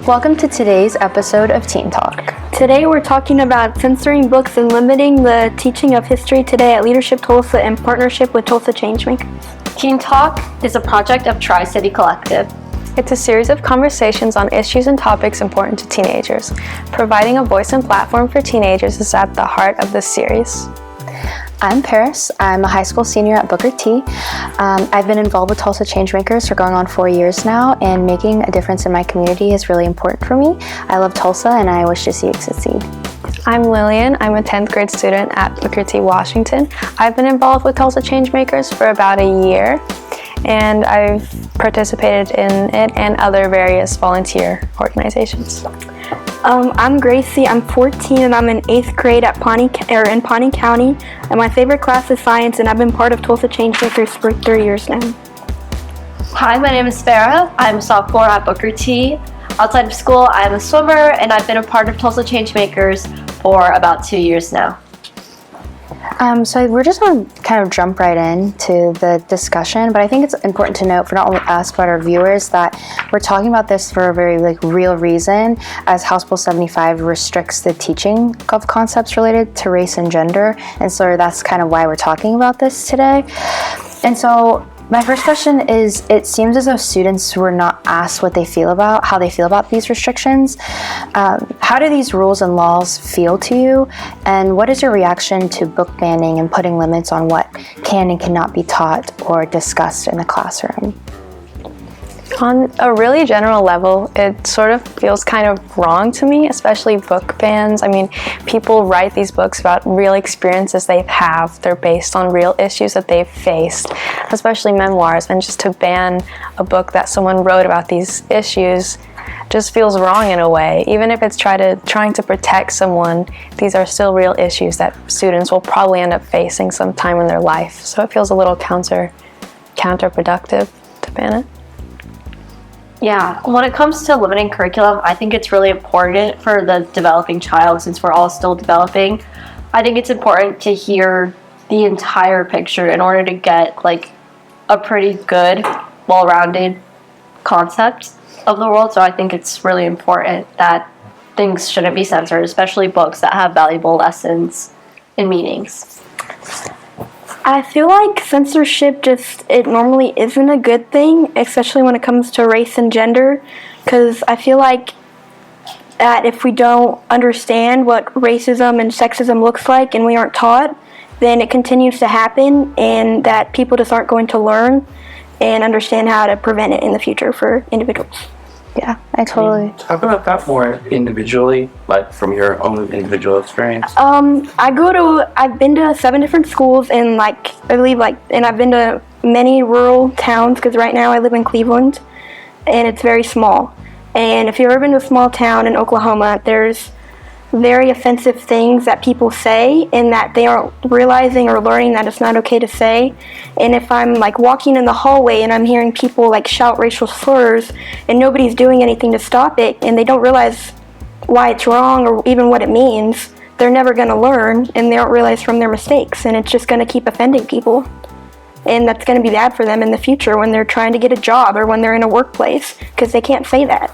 Welcome to today's episode of Teen Talk. Today we're talking about censoring books and limiting the teaching of history today at Leadership Tulsa in partnership with Tulsa Changemakers. Teen Talk is a project of Tri-City Collective. It's a series of conversations on issues and topics important to teenagers. Providing a voice and platform for teenagers is at the heart of this series. I'm Paris. I'm a high school senior at Booker T. I've been involved with Tulsa Changemakers for going on 4 years now, and making a difference in my community is really important for me. I love Tulsa and I wish to see it succeed. I'm Lillian. I'm a 10th grade student at Booker T, Washington. I've been involved with Tulsa Changemakers for about a year, and I've participated in it and other various volunteer organizations. I'm Gracie. I'm 14 and I'm in 8th grade at in Pawnee County. And my favorite class is science, and I've been part of Tulsa Changemakers for 3 years now. Hi, my name is Farah. I'm a sophomore at Booker T. Outside of school, I'm a swimmer, and I've been a part of Tulsa Changemakers for about 2 years now. So we're just going to kind of jump right into the discussion, but I think it's important to note for not only us but our viewers that we're talking about this for a very real reason, as House Bill 75 restricts the teaching of concepts related to race and gender, and so that's kind of why we're talking about this today. And so my first question is, it seems as though students were not asked how they feel about these restrictions. How do these rules and laws feel to you? And what is your reaction to book banning and putting limits on what can and cannot be taught or discussed in the classroom? On a really general level, it sort of feels kind of wrong to me, especially book bans. I mean, people write these books about real experiences they have. They're based on real issues that they've faced, especially memoirs. And just to ban a book that someone wrote about these issues just feels wrong in a way. Even if it's trying to protect someone, these are still real issues that students will probably end up facing sometime in their life. So it feels a little counterproductive to ban it. Yeah, when it comes to limiting curriculum, I think it's really important for the developing child, since we're all still developing. I think it's important to hear the entire picture in order to get a pretty good, well-rounded concept of the world. So I think it's really important that things shouldn't be censored, especially books that have valuable lessons and meanings. I feel like censorship it normally isn't a good thing, especially when it comes to race and gender, because I feel like that if we don't understand what racism and sexism looks like and we aren't taught, then it continues to happen, and that people just aren't going to learn and understand how to prevent it in the future for individuals. Yeah, I totally. Talk about that more individually, from your own individual experience. I've been to 7 different schools, and and I've been to many rural towns, because right now I live in Cleveland, and it's very small. And if you've ever been to a small town in Oklahoma, there's very offensive things that people say, and that they aren't realizing or learning that it's not okay to say. And if I'm walking in the hallway and I'm hearing people shout racial slurs and nobody's doing anything to stop it, and they don't realize why it's wrong or even what it means, they're never going to learn, and they don't realize from their mistakes, and it's just going to keep offending people. And that's going to be bad for them in the future when they're trying to get a job or when they're in a workplace, because they can't say that.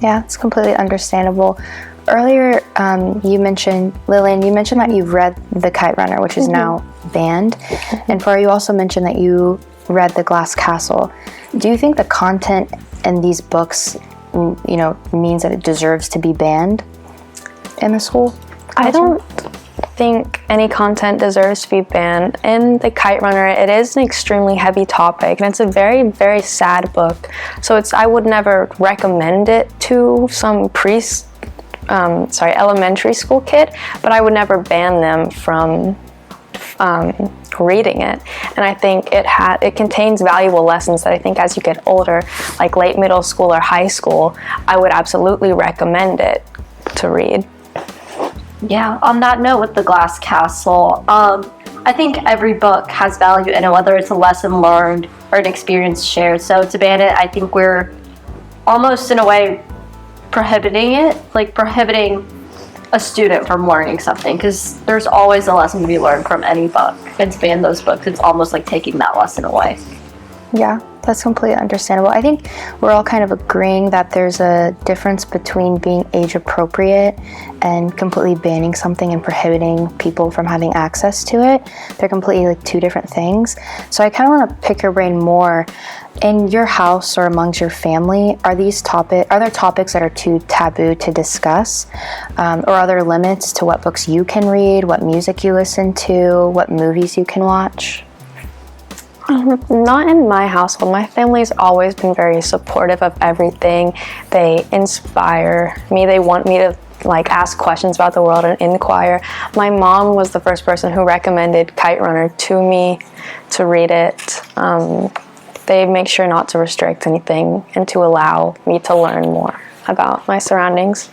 Yeah, it's completely understandable. Earlier, Lillian, you mentioned that you've read The Kite Runner, which is now banned. And Farah, you also mentioned that you read The Glass Castle. Do you think the content in these books, means that it deserves to be banned in the school? I don't think any content deserves to be banned. In The Kite Runner, it is an extremely heavy topic, and it's a very, very sad book. So I would never recommend it to some elementary school kid, but I would never ban them from reading it. And I think it contains valuable lessons that I think as you get older, like late middle school or high school, I would absolutely recommend it to read. Yeah, on that note with The Glass Castle, I think every book has value in it, whether it's a lesson learned or an experience shared. So to ban it, I think we're almost in a way prohibiting a student from learning something, because there's always a lesson to be learned from any book. And to ban those books, it's almost like taking that lesson away. Yeah, That's completely understandable. I think we're all kind of agreeing that there's a difference between being age appropriate and completely banning something and prohibiting people from having access to it. They're completely like two different things. So I kind of want to pick your brain more. In your house or amongst your family, are there topics that are too taboo to discuss? Or are there limits to what books you can read, what music you listen to, what movies you can watch? Not in my household. My family's always been very supportive of everything. They inspire me. They want me to ask questions about the world and inquire. My mom was the first person who recommended Kite Runner to me to read it. They make sure not to restrict anything and to allow me to learn more about my surroundings.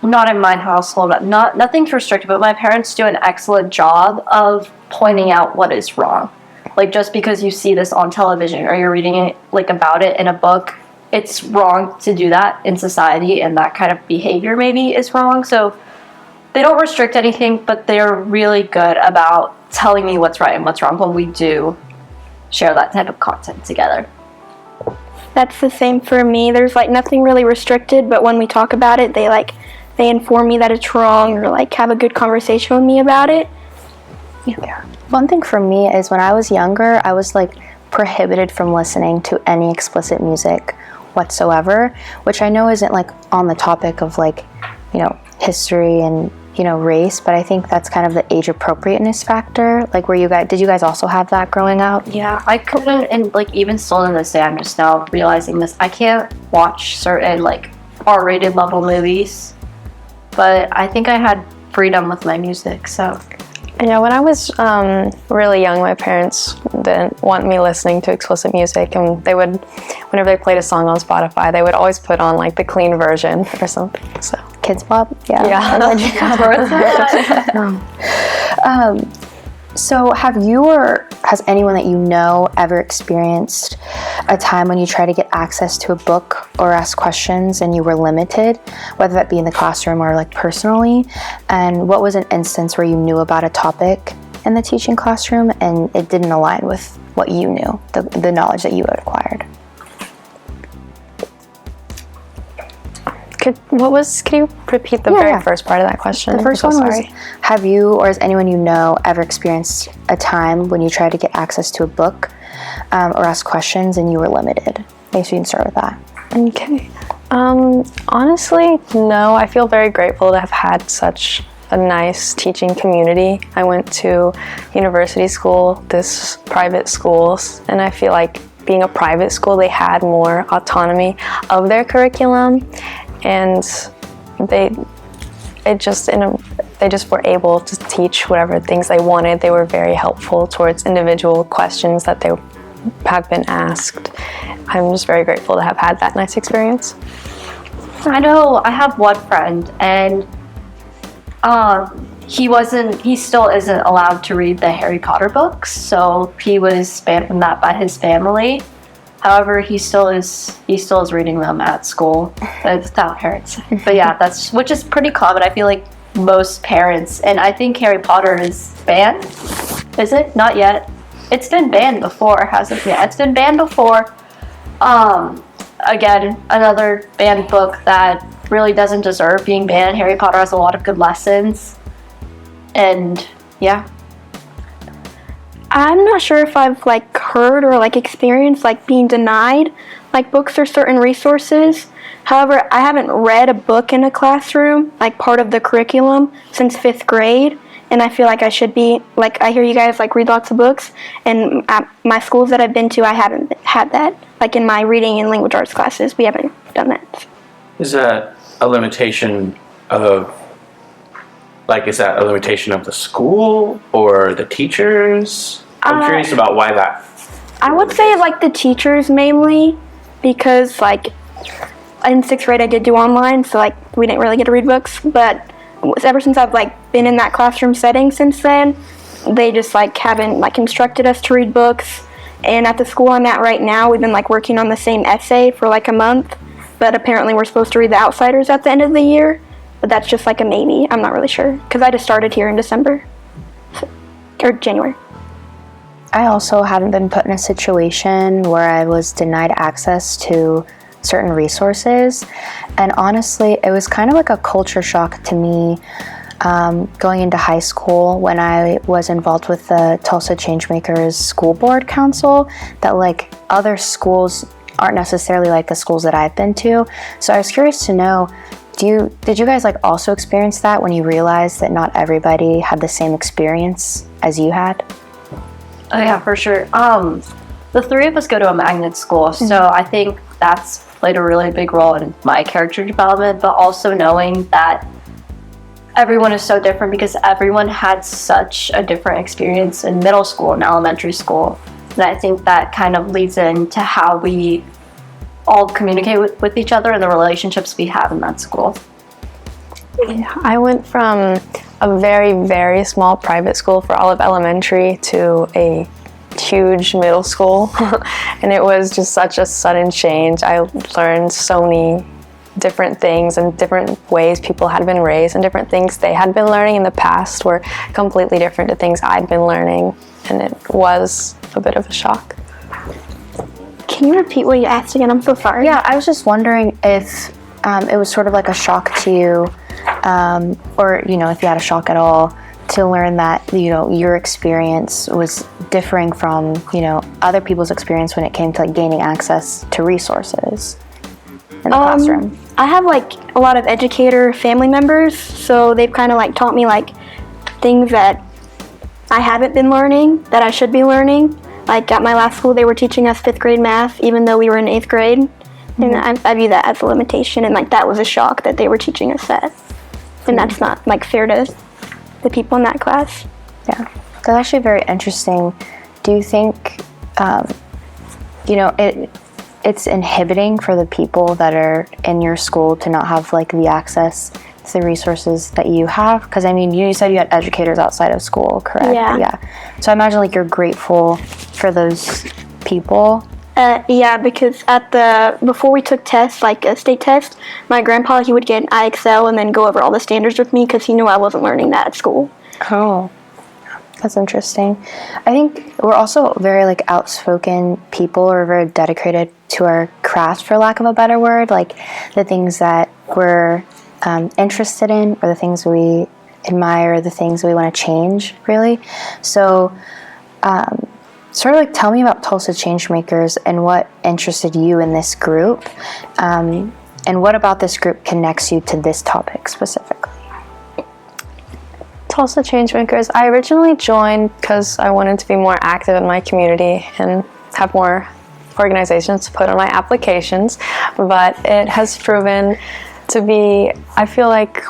Not in my household. Nothing's restricted, but my parents do an excellent job of pointing out what is wrong. Like, just because you see this on television or you're reading it, about it in a book, it's wrong to do that in society, and that kind of behavior maybe is wrong. So they don't restrict anything, but they're really good about telling me what's right and what's wrong when we do share that type of content together. That's the same for me. There's nothing really restricted, but when we talk about it, they inform me that it's wrong or have a good conversation with me about it. Yeah. One thing for me is when I was younger, I was prohibited from listening to any explicit music whatsoever, which I know isn't on the topic of history and race, but I think that's kind of the age appropriateness factor. Did you guys also have that growing up? Yeah, I couldn't, and even still to this day, I'm just now realizing this. I can't watch certain R-rated level movies, but I think I had freedom with my music, so. Yeah, when I was really young, my parents didn't want me listening to explicit music, and they would, whenever they played a song on Spotify, they would always put on the clean version or something. So Kids Bop? Yeah. So have you or has anyone that you know ever experienced a time when you tried to get access to a book or ask questions and you were limited, whether that be in the classroom or personally? And what was an instance where you knew about a topic in the teaching classroom and it didn't align with what you knew, the knowledge that you had acquired? Could you repeat the very first part of that question? The first one was, have you or has anyone you know ever experienced a time when you tried to get access to a book or ask questions and you were limited? Maybe you can start with that. Okay. Honestly, no. I feel very grateful to have had such a nice teaching community. I went to university school, this private schools, and I feel like being a private school, they had more autonomy of their curriculum. And they just were able to teach whatever things they wanted. They were very helpful towards individual questions that they have been asked. I'm just very grateful to have had that nice experience. I know I have one friend, and he still isn't allowed to read the Harry Potter books, so he was banned from that by his family. However, he still is reading them at school. It's without parents. But yeah, which is pretty common. I feel like most parents, and I think Harry Potter is banned. Is it? Not yet. It's been banned before, hasn't it? Yeah, it's been banned before. Again, another banned book that really doesn't deserve being banned. Harry Potter has a lot of good lessons. And yeah. I'm not sure if I've heard or experienced being denied books or certain resources. However, I haven't read a book in a classroom part of the curriculum since 5th grade, and I feel like I should be. I hear you guys read lots of books, and at my schools that I've been to, I haven't had that. In my reading and language arts classes, we haven't done that. Is that a limitation of the school or the teachers? I'm curious about why that. I would say the teachers mainly, because in 6th grade I did do online, so we didn't really get to read books. But ever since I've been in that classroom setting since then, they just haven't instructed us to read books. And at the school I'm at right now, we've been working on the same essay for a month, but apparently we're supposed to read The Outsiders at the end of the year. But that's just a maybe. I'm not really sure because I just started here in December or January. I also hadn't been put in a situation where I was denied access to certain resources, and honestly, it was kind of like a culture shock to me going into high school when I was involved with the Tulsa Changemakers School Board Council, that like other schools aren't necessarily like the schools that I've been to. So I was curious to know, did you guys like also experience that when you realized that not everybody had the same experience as you had? Oh yeah, for sure. The three of us go to a magnet school, so I think that's played a really big role in my character development, but also knowing that everyone is so different because everyone had such a different experience in middle school and elementary school. And I think that kind of leads into how we all communicate with each other and the relationships we have in that school. Yeah, I went from a very, very small private school for all of elementary to a huge middle school, and it was just such a sudden change. I learned so many different things and different ways people had been raised, and different things they had been learning in the past were completely different to things I'd been learning, and it was a bit of a shock. Can you repeat what you asked again? I'm so sorry. Yeah, I was just wondering if it was sort of like a shock to you, or if you had a shock at all, to learn that your experience was differing from other people's experience when it came to like gaining access to resources in the classroom. I have like a lot of educator family members, so they've kind of like taught me like things that I haven't been learning that I should be learning. Like at my last school, they were teaching us 5th grade math even though we were in 8th grade. And I view that as a limitation, and like that was a shock that they were teaching us that. And that's not like fair to the people in that class. Yeah, that's actually very interesting. Do you think it's inhibiting for the people that are in your school to not have like the access to the resources that you have? Because I mean, you said you had educators outside of school, correct? Yeah. So I imagine like you're grateful for those people. Yeah, because before we took tests, like a state test, my grandpa, he would get an IXL and then go over all the standards with me because he knew I wasn't learning that at school. Oh, that's interesting. I think we're also very like outspoken people, or very dedicated to our craft, for lack of a better word, like the things that we're interested in, or the things we admire, the things we want to change, really. So sort of like tell me about Tulsa Changemakers and what interested you in this group, and what about this group connects you to this topic specifically? Tulsa Changemakers, I originally joined because I wanted to be more active in my community and have more organizations to put on my applications, but it has proven to be, I feel like,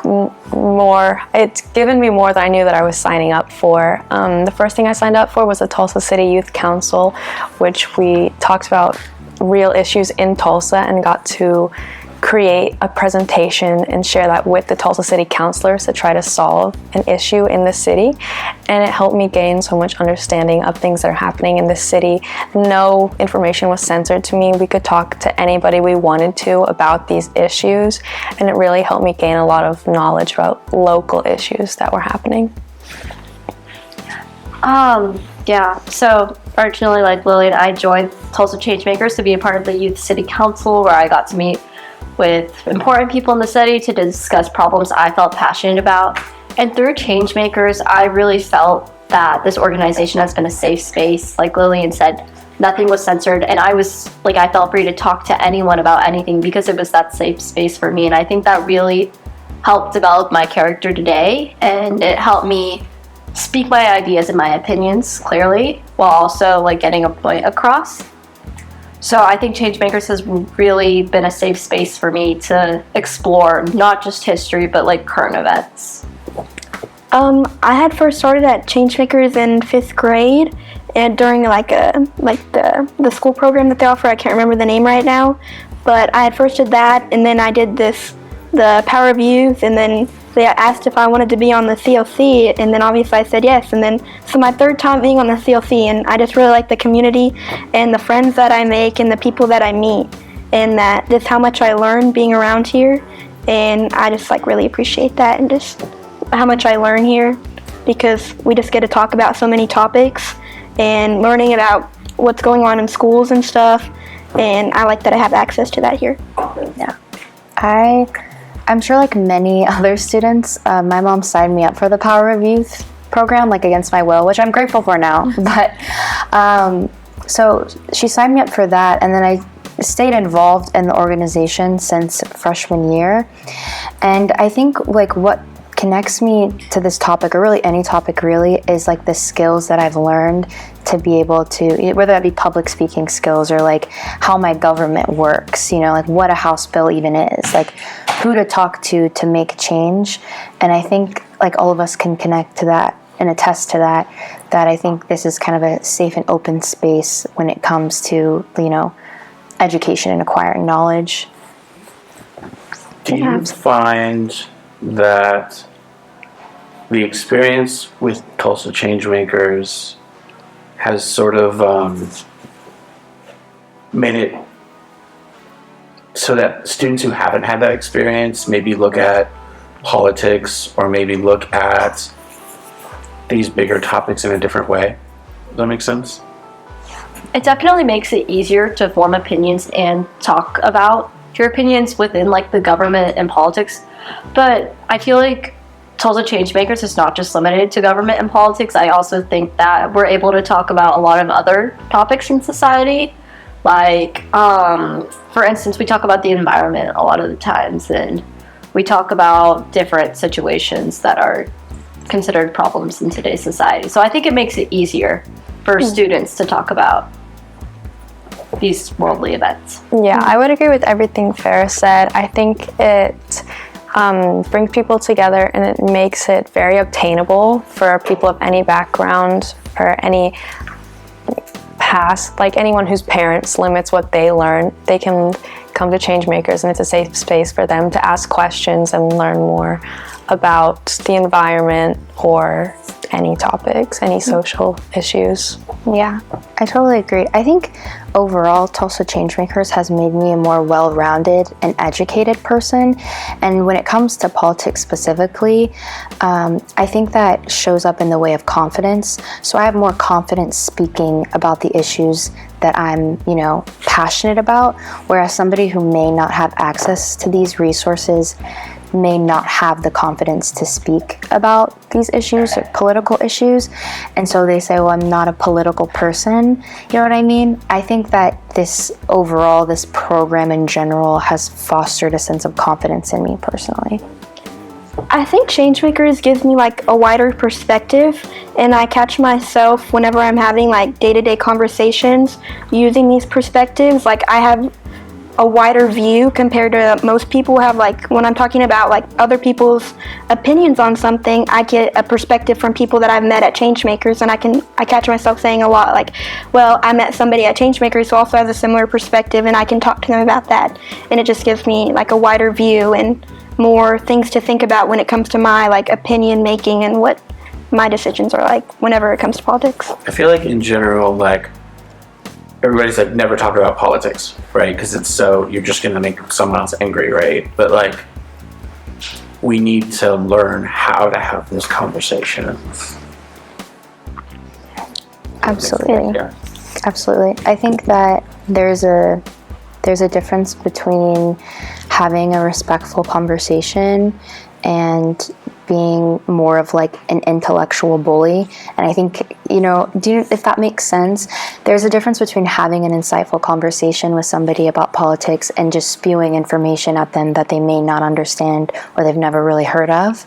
it's given me more than I knew that I was signing up for. The first thing I signed up for was the Tulsa City Youth Council, which we talked about real issues in Tulsa and got to create a presentation and share that with the Tulsa City councilors to try to solve an issue in the city. And it helped me gain so much understanding of things that are happening in the city. No information was censored to me. We could talk to anybody we wanted to about these issues, and it really helped me gain a lot of knowledge about local issues that were happening. Yeah, so originally, like Lily and I joined Tulsa Changemakers to be a part of the Youth City Council, where I got to meet with important people in the city to discuss problems I felt passionate about. And through Changemakers, I really felt that this organization has been a safe space. Like Lillian said, nothing was censored, and I felt free to talk to anyone about anything because it was that safe space for me. And I think that really helped develop my character today, and it helped me speak my ideas and my opinions clearly while also like getting a point across. So I think Changemakers has really been a safe space for me to explore not just history, but like current events. I had first started at Changemakers in 5th grade, and during the school program that they offer, I can't remember the name right now, but I had first did that, and then I did the Power of Youth, and then they asked if I wanted to be on the CLC, and then obviously I said yes. And then so my third time being on the CLC, and I just really like the community and the friends that I make and the people that I meet, and that just how much I learn being around here. And I just like really appreciate that, and just how much I learn here, because we just get to talk about so many topics, and learning about what's going on in schools and stuff. And I like that I have access to that here. Yeah. I'm sure like many other students, my mom signed me up for the Power of Youth program, like against my will, which I'm grateful for now. But so she signed me up for that, and then I stayed involved in the organization since freshman year. And I think like what connects me to this topic, or really any topic really, is like the skills that I've learned to be able to, whether that be public speaking skills or like how my government works, you know, like what a House bill even is, like who to talk to make change. And I think like all of us can connect to that and attest to that I think this is kind of a safe and open space when it comes to, you know, education and acquiring knowledge. Do you find that the experience with Tulsa Changemakers has sort of made it so that students who haven't had that experience maybe look at politics or maybe look at these bigger topics in a different way? Does that make sense? It definitely makes it easier to form opinions and talk about your opinions within like the government and politics. But I feel like Tulsa Changemakers is not just limited to government and politics. I also think that we're able to talk about a lot of other topics in society. Like, for instance, we talk about the environment a lot of the times, and we talk about different situations that are considered problems in today's society. So I think it makes it easier for students to talk about these worldly events. Yeah, I would agree with everything Farah said. I think it brings people together, and it makes it very obtainable for people of any background or any past, like anyone whose parents limits what they learn. They can come to Changemakers, and it's a safe space for them to ask questions and learn more about the environment or any topics, any social issues. Yeah, I totally agree. I think overall, Tulsa Changemakers has made me a more well-rounded and educated person. And when it comes to politics specifically, I think that shows up in the way of confidence. So I have more confidence speaking about the issues that I'm, you know, passionate about, whereas somebody who may not have access to these resources may not have the confidence to speak about these issues or political issues. And so they say, well, I'm not a political person. You know what I mean? I think that this overall, this program in general has fostered a sense of confidence in me personally. I think Changemakers gives me like a wider perspective, and I catch myself whenever I'm having like day-to-day conversations using these perspectives. Like I have a wider view compared to most people have. Like when I'm talking about like other people's opinions on something, I get a perspective from people that I've met at Changemakers, and I catch myself saying a lot like, well, I met somebody at Changemakers who also has a similar perspective, and I can talk to them about that. And it just gives me like a wider view and more things to think about when it comes to my like opinion making and what my decisions are like whenever it comes to politics. I feel like in general, like, everybody's like, never talk about politics, right? Because it's so, you're just going to make someone else angry, right? But like, we need to learn how to have this conversation. Absolutely. Yeah. Absolutely. I think that there's a difference between having a respectful conversation and being more of like an intellectual bully. And I think, you know, if that makes sense, there's a difference between having an insightful conversation with somebody about politics and just spewing information at them that they may not understand or they've never really heard of.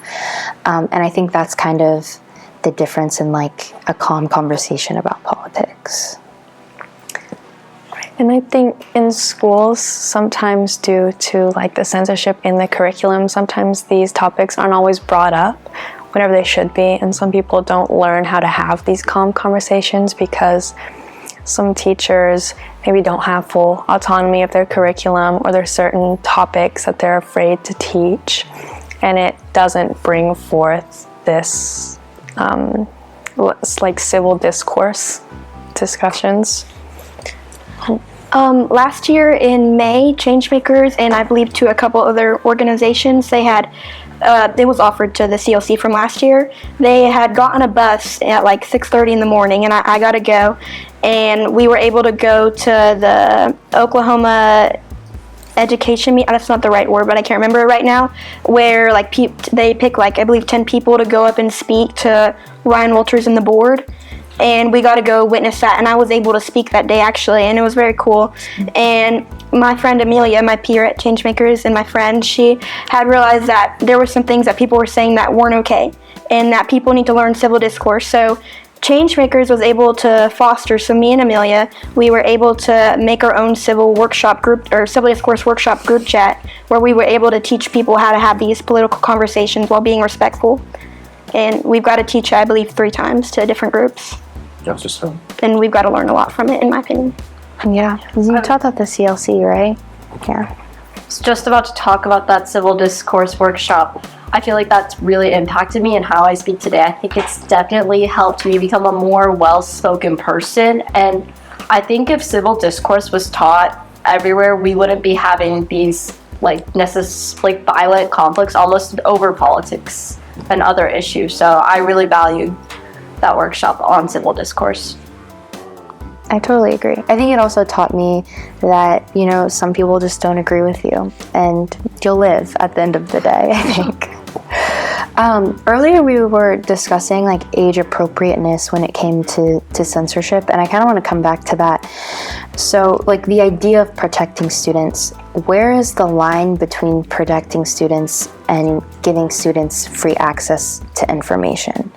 And I think that's kind of the difference in like a calm conversation about politics. And I think in schools, sometimes due to like the censorship in the curriculum, sometimes these topics aren't always brought up whenever they should be. And some people don't learn how to have these calm conversations because some teachers maybe don't have full autonomy of their curriculum, or there's certain topics that they're afraid to teach. And it doesn't bring forth this like civil discourse discussions. Last year in May, Changemakers and I believe to a couple other organizations, they had it was offered to the CLC from last year. They had gotten a bus at like 6:30 in the morning, and I got to go. And we were able to go to the Oklahoma education meet. That's not the right word, but I can't remember it right now. Where like they pick like I believe 10 people to go up and speak to Ryan Walters and the board. And we got to go witness that, and I was able to speak that day actually, and it was very cool. And my friend Amelia, my peer at Changemakers, and my friend, she had realized that there were some things that people were saying that weren't okay, and that people need to learn civil discourse. So Changemakers was able to foster, so me and Amelia, we were able to make our own civil workshop group, or civil discourse workshop group chat, where we were able to teach people how to have these political conversations while being respectful. And we've got to teach, I believe, 3 times to different groups. And we've got to learn a lot from it, in my opinion. Yeah, you taught at the CLC, right? Yeah. I was just about to talk about that civil discourse workshop. I feel like that's really impacted me in how I speak today. I think it's definitely helped me become a more well-spoken person. And I think if civil discourse was taught everywhere, we wouldn't be having these violent conflicts almost over politics and other issues. So I really valued that workshop on civil discourse. I totally agree. I think it also taught me that, some people just don't agree with you, and you'll live at the end of the day, I think. Earlier we were discussing age appropriateness when it came to censorship, and I kind of want to come back to that. So the idea of protecting students, where is the line between protecting students and giving students free access to information?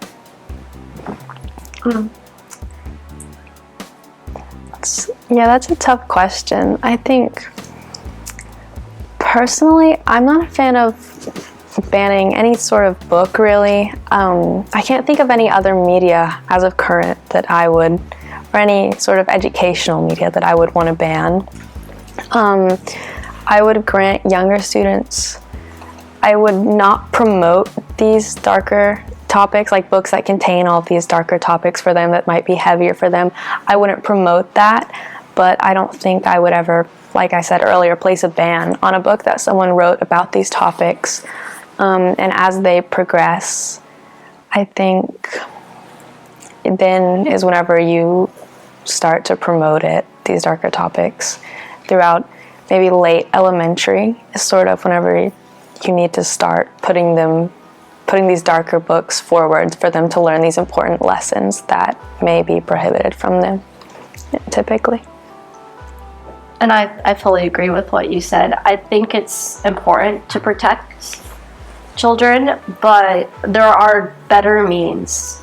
That's a tough question. I think, personally, I'm not a fan of banning any sort of book, really. I can't think of any other media as of current that I would, or any sort of educational media that I would want to ban. I would grant younger students, I would not promote these darker topics, like books that contain all of these darker topics for them that might be heavier for them. I wouldn't promote that, but I don't think I would ever, like I said earlier, place a ban on a book that someone wrote about these topics. And as they progress, I think then is whenever you start to promote these darker topics throughout maybe late elementary is sort of whenever you need to start putting these darker books forward for them to learn these important lessons that may be prohibited from them, typically. And I fully agree with what you said. I think it's important to protect children, but there are better means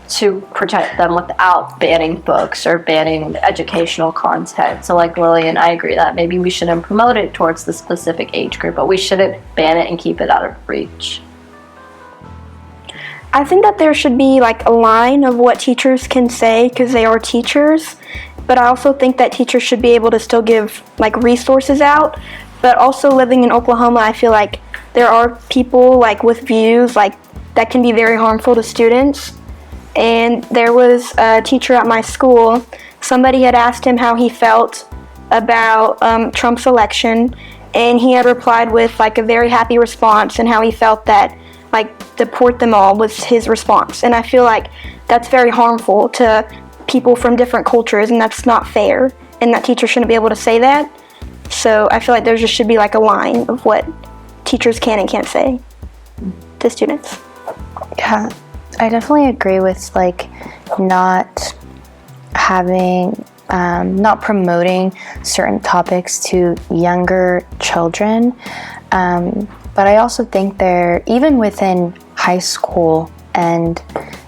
to protect them without banning books or banning educational content. So like Lillian, I agree that maybe we shouldn't promote it towards the specific age group, but we shouldn't ban it and keep it out of reach. I think that there should be a line of what teachers can say because they are teachers, but I also think that teachers should be able to still give resources out. But also living in Oklahoma, I feel like there are people with views that can be very harmful to students. And there was a teacher at my school, somebody had asked him how he felt about Trump's election, and he had replied with a very happy response, and how he felt that deport them all was his response. And I feel like that's very harmful to people from different cultures, and that's not fair, and that teachers shouldn't be able to say that. So I feel like there just should be a line of what teachers can and can't say to students. Yeah, I definitely agree with not having not promoting certain topics to younger children, but I also think even within high school and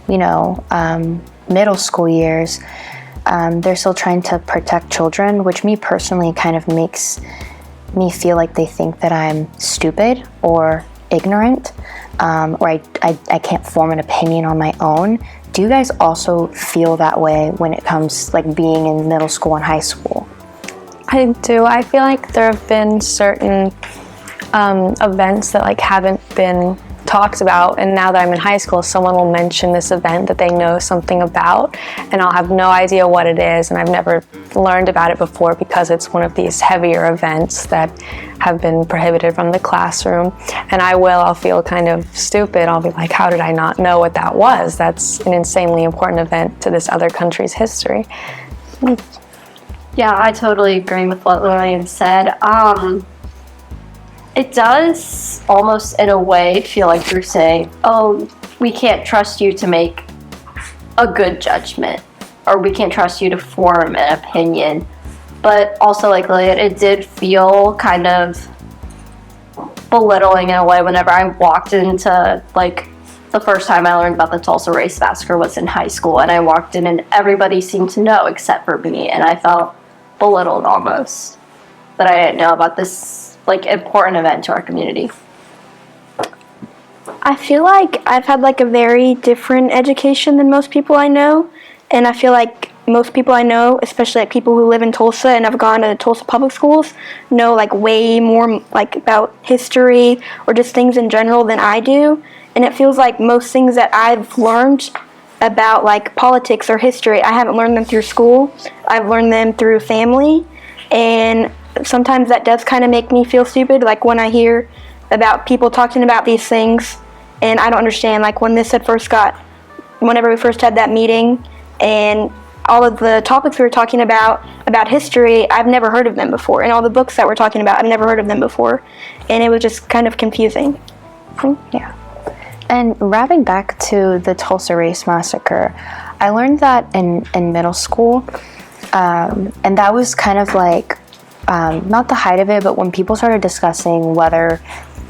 middle school years, they're still trying to protect children, which me personally kind of makes me feel like they think that I'm stupid or ignorant, or I can't form an opinion on my own. Do you guys also feel that way when it comes being in middle school and high school? I do. I feel like there have been certain events that haven't been talked about, and now that I'm in high school, someone will mention this event that they know something about, and I'll have no idea what it is, and I've never learned about it before because it's one of these heavier events that have been prohibited from the classroom. And I'll feel kind of stupid. I'll be like, how did I not know what that was? That's an insanely important event to this other country's history. Yeah, I totally agree with what Lillian said. It does almost in a way feel like you're saying, oh, we can't trust you to make a good judgment, or we can't trust you to form an opinion. But also, like Lillian, it did feel kind of belittling in a way whenever I walked into, like, the first time I learned about the Tulsa Race Massacre was in high school, and I walked in and everybody seemed to know except for me, and I felt belittled almost that I didn't know about this, like, important event to our community. I feel like I've had like a very different education than most people I know, and I feel like most people I know, especially like people who live in Tulsa and have gone to Tulsa public schools, know like way more like about history or just things in general than I do. And it feels like most things that I've learned about like politics or history, I haven't learned them through school. I've learned them through family, and sometimes that does kind of make me feel stupid, like when I hear about people talking about these things and I don't understand, like when this had whenever we first had that meeting and all of the topics we were talking about history, I've never heard of them before, and all the books that we're talking about, I've never heard of them before, and it was just kind of confusing. Yeah. And wrapping back to the Tulsa Race Massacre, I learned that in middle school, and that was kind of like, not the height of it, but when people started discussing whether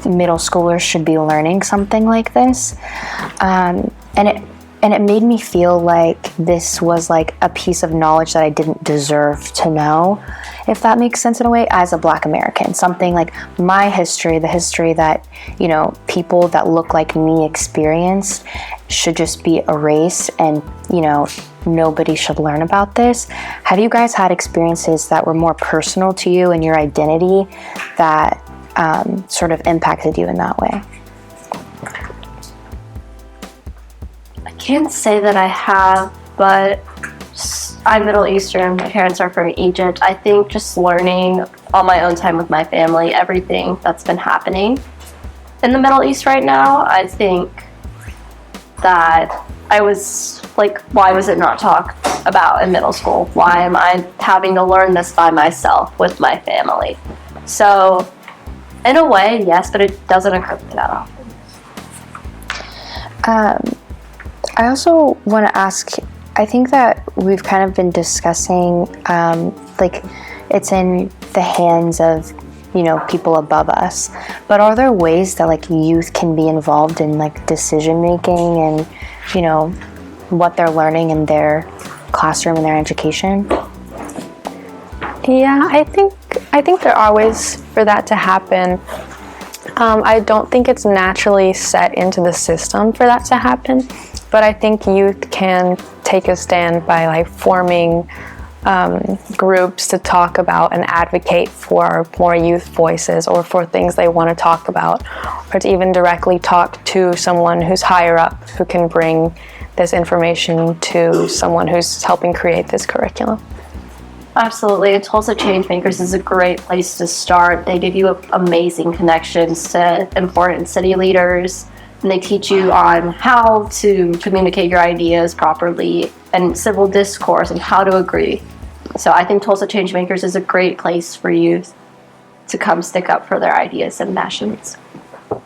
middle schoolers should be learning something like this, and it made me feel like this was like a piece of knowledge that I didn't deserve to know, if that makes sense in a way, as a Black American. Something like my history, the history that, you know, people that look like me experienced, should just be erased, and, you know, nobody should learn about this. Have you guys had experiences that were more personal to you and your identity that sort of impacted you in that way? I can't say that I have, but I'm Middle Eastern. My parents are from Egypt. I think just learning on my own time with my family, everything that's been happening in the Middle East right now, I think that I was like, why was it not talked about in middle school? Why am I having to learn this by myself with my family? So, in a way, yes, but it doesn't occur to me that often. I also want to ask, I think that we've kind of been discussing, like, it's in the hands of, you know, people above us, but are there ways that, like, youth can be involved in, like, decision making and, you know, what they're learning in their classroom and their education? Yeah, I think there are ways for that to happen. I don't think it's naturally set into the system for that to happen, but I think youth can take a stand by like forming groups to talk about and advocate for more youth voices, or for things they want to talk about, or to even directly talk to someone who's higher up who can bring this information to someone who's helping create this curriculum. Absolutely. Tulsa Changemakers is a great place to start. They give you amazing connections to important city leaders, and they teach you on how to communicate your ideas properly and civil discourse and how to agree. So I think Tulsa Changemakers is a great place for youth to come stick up for their ideas and passions.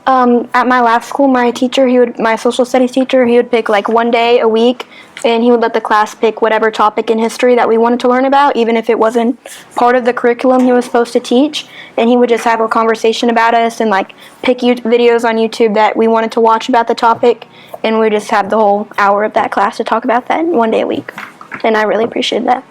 At my last school, my social studies teacher, he would pick like one day a week, and he would let the class pick whatever topic in history that we wanted to learn about, even if it wasn't part of the curriculum he was supposed to teach. And he would just have a conversation about us and like pick videos on YouTube that we wanted to watch about the topic, and we just have the whole hour of that class to talk about that one day a week. And I really appreciated that.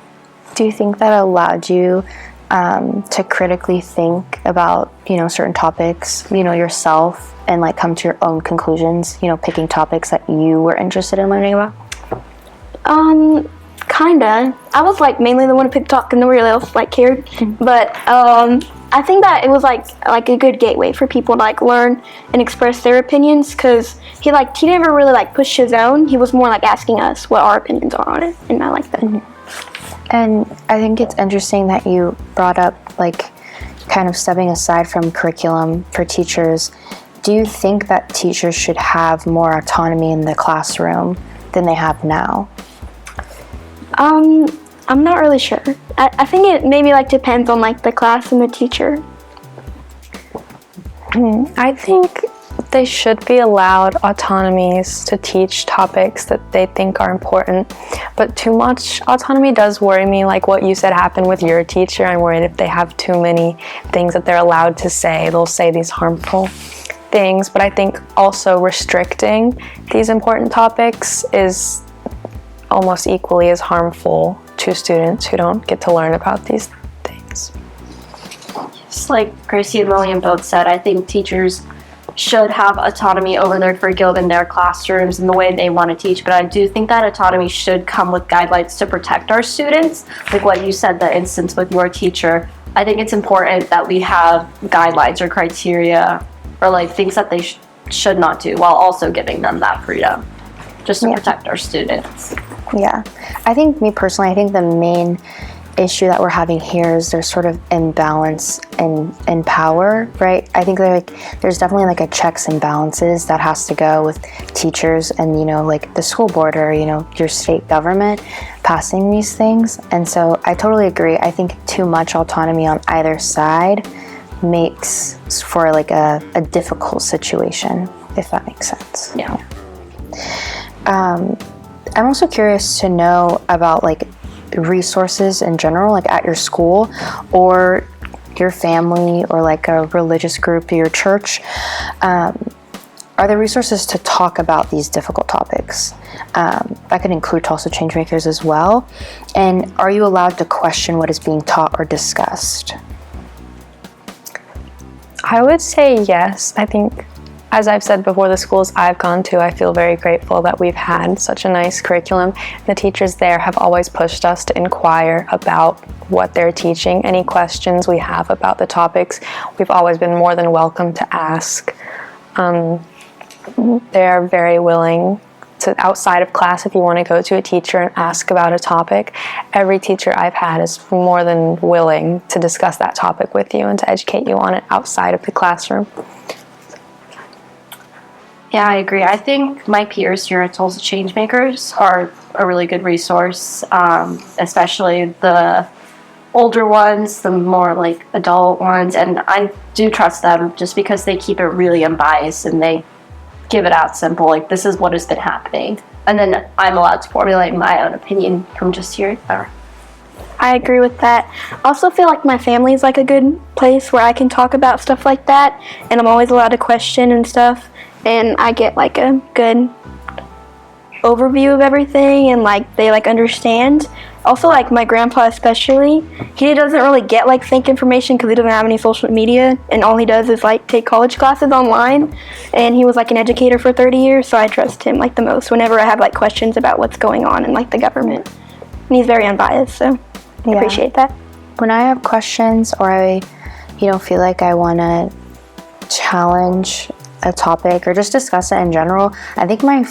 Do you think that allowed you to critically think about, you know, certain topics, you know, yourself, and like come to your own conclusions, you know, picking topics that you were interested in learning about? Kinda. I was like mainly the one who picked talk and nobody else like cared. But I think that it was like a good gateway for people to like learn and express their opinions, because he never really like pushed his own. He was more like asking us what our opinions are on it, and I like that. And I think it's interesting that you brought up like kind of stepping aside from curriculum for teachers. Do you think that teachers should have more autonomy in the classroom than they have now? I'm not really sure. I think it maybe like depends on like the class and the teacher. I think they should be allowed autonomies to teach topics that they think are important, but too much autonomy does worry me. Like what you said happened with your teacher, I'm worried if they have too many things that they're allowed to say, they'll say these harmful things. But I think also restricting these important topics is almost equally as harmful to students who don't get to learn about these things. Just like Gracie and William both said, I think teachers should have autonomy over their curriculum in their classrooms and the way they want to teach, but I do think that autonomy should come with guidelines to protect our students. Like what you said, the instance with your teacher, I think it's important that we have guidelines or criteria or like things that they should not do, while also giving them that freedom just to protect our students. Yeah, I think me personally, I think the main issue that we're having here is there's sort of imbalance in power, right? I think there's definitely like a checks and balances that has to go with teachers and, you know, like the school board or, you know, your state government passing these things. And so I totally agree. I think too much autonomy on either side makes for like a difficult situation, if that makes sense. Yeah. I'm also curious to know about like resources in general, like at your school or your family or like a religious group or your church. Are there resources to talk about these difficult topics? That could include Tulsa Changemakers as well. And are you allowed to question what is being taught or discussed? I would say yes. I think, as I've said before, the schools I've gone to, I feel very grateful that we've had such a nice curriculum. The teachers there have always pushed us to inquire about what they're teaching. Any questions we have about the topics, we've always been more than welcome to ask. They're very willing to, outside of class, if you want to go to a teacher and ask about a topic, every teacher I've had is more than willing to discuss that topic with you and to educate you on it outside of the classroom. Yeah, I agree. I think my peers here at Tulsa Changemakers are a really good resource, especially the older ones, the more like adult ones, and I do trust them just because they keep it really unbiased and they give it out simple, like this is what has been happening, and then I'm allowed to formulate my own opinion from just hearing her. I agree with that. I also feel like my family is like a good place where I can talk about stuff like that, and I'm always allowed to question and stuff, and I get like a good overview of everything, and like they like understand. Also, like my grandpa especially, he doesn't really get like fake information because he doesn't have any social media, and all he does is like take college classes online, and he was like an educator for 30 years, so I trust him like the most whenever I have like questions about what's going on in like the government. And he's very unbiased, so I appreciate that. When I have questions or I, feel like I want to challenge a topic or just discuss it in general, I think my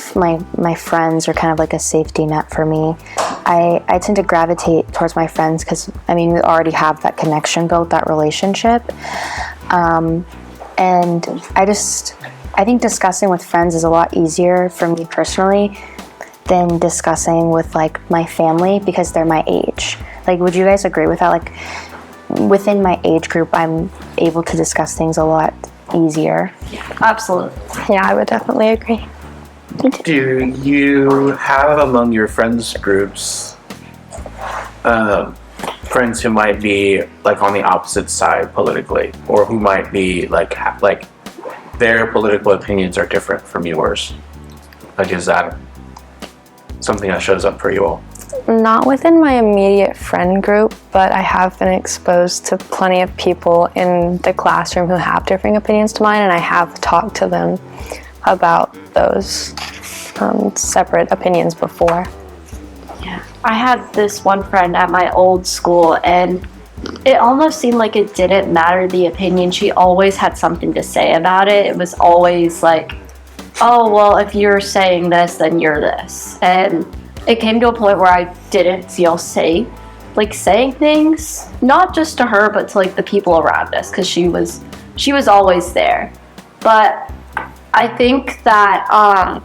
friends are kind of like a safety net for me. I tend to gravitate towards my friends because we already have that connection built, that relationship, and I think discussing with friends is a lot easier for me personally than discussing with like my family because they're my age. Like, would you guys agree with that? Like, within my age group, I'm able to discuss things a lot easier. Yeah, absolutely. Yeah, I would definitely agree. Do you have among your friends groups friends who might be like on the opposite side politically, or who might be like their political opinions are different from yours? Like, is that something that shows up for you all? Not within my immediate friend group, but I have been exposed to plenty of people in the classroom who have differing opinions to mine, and I have talked to them about those separate opinions before. Yeah. I had this one friend at my old school, and it almost seemed like it didn't matter the opinion. She always had something to say about it. It was always like, oh, well, if you're saying this, then you're this. And it came to a point where I didn't feel safe, like, saying things, not just to her, but to, like, the people around us, because she was always there. But I think that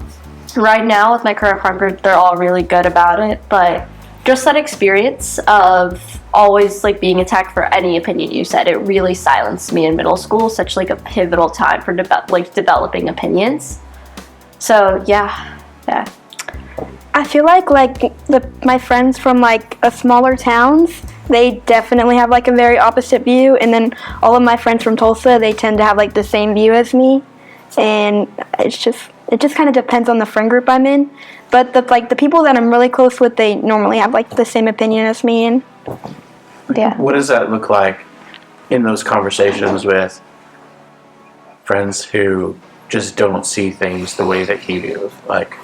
right now with my current friend group, they're all really good about it, but just that experience of always, like, being attacked for any opinion you said, it really silenced me in middle school, such, like, a pivotal time for developing opinions. So yeah. I feel like my friends from like a smaller towns, they definitely have like a very opposite view, and then all of my friends from Tulsa, they tend to have like the same view as me, and it just kind of depends on the friend group I'm in. But the people that I'm really close with, they normally have like the same opinion as me. And Yeah. What does that look like in those conversations with friends who just don't see things the way that you do? Like,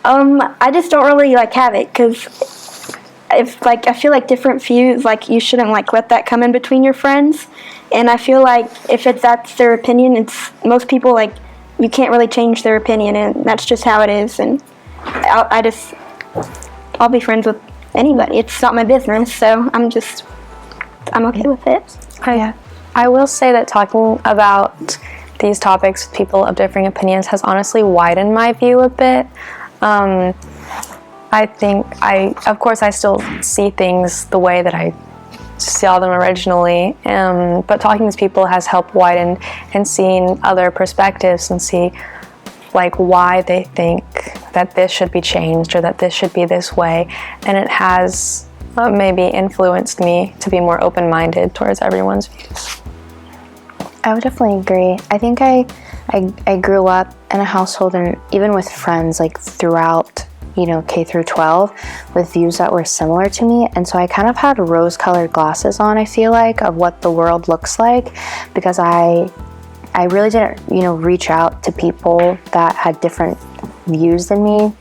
I just don't really like have it, because if like I feel like different views, like you shouldn't like let that come in between your friends. And I feel like if that's their opinion, it's most people, like, you can't really change their opinion, and that's just how it is. And I'll be friends with anybody. It's not my business, so I'm okay with it. I will say that talking about these topics with people of differing opinions has honestly widened my view a bit. I think of course I still see things the way that I saw them originally, but talking to people has helped widen and seeing other perspectives and see like why they think that this should be changed or that this should be this way, and it has maybe influenced me to be more open-minded towards everyone's views. I would definitely agree. I think I grew up in a household, and even with friends, like throughout, K through 12, with views that were similar to me. And so I kind of had rose-colored glasses on, I feel like, of what the world looks like, because I really didn't, reach out to people that had different views than me.